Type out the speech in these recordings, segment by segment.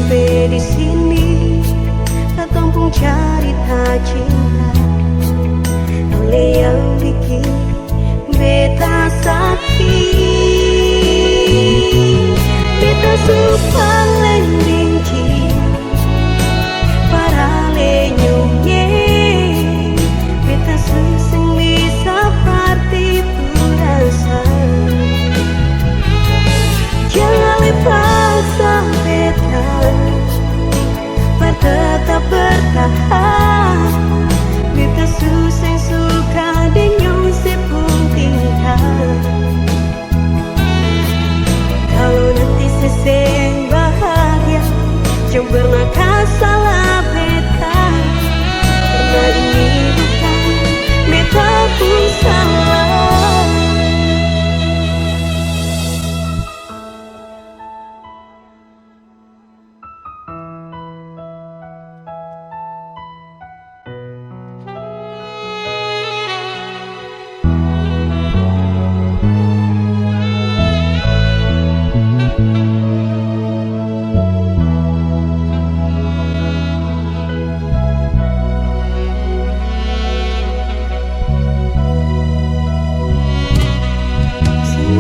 sampai di sini, katong pun cerita cinta. Oleh yang bikin beta sakit, beta suka lendingci para lenyumnya, beta suseng bisa parti rasa. Jangan paksa beta per tetap bertahan, beta suseng suka dengan sepung tingkah. Kalau nanti seseng bahagia, jangan pernah kasalah beta, karena ini bukan beta pun salah.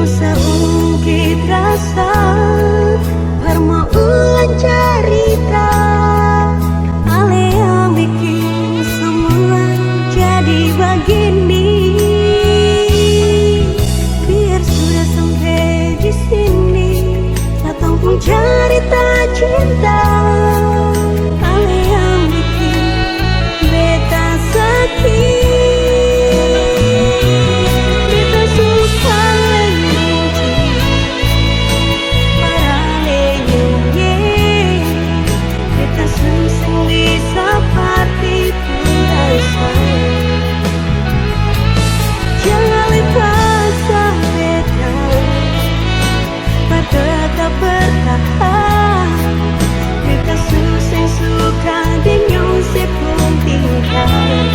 Seungkit rasa permaulan cerita, ale yang bikin semua jadi begini. Biar sudah sampai di sini, katong pun cerita cinta. Ale yang bikin beta sakit, tetap bertahan, beta suseng suka dengan sepung tingkah.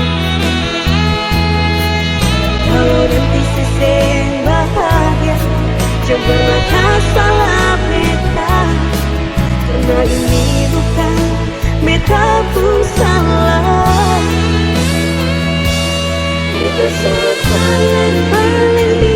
Kalau nanti seseng bahagia, jangan pernah kasalah beta, karena ini bukan beta pun salah. Beta suka yang paling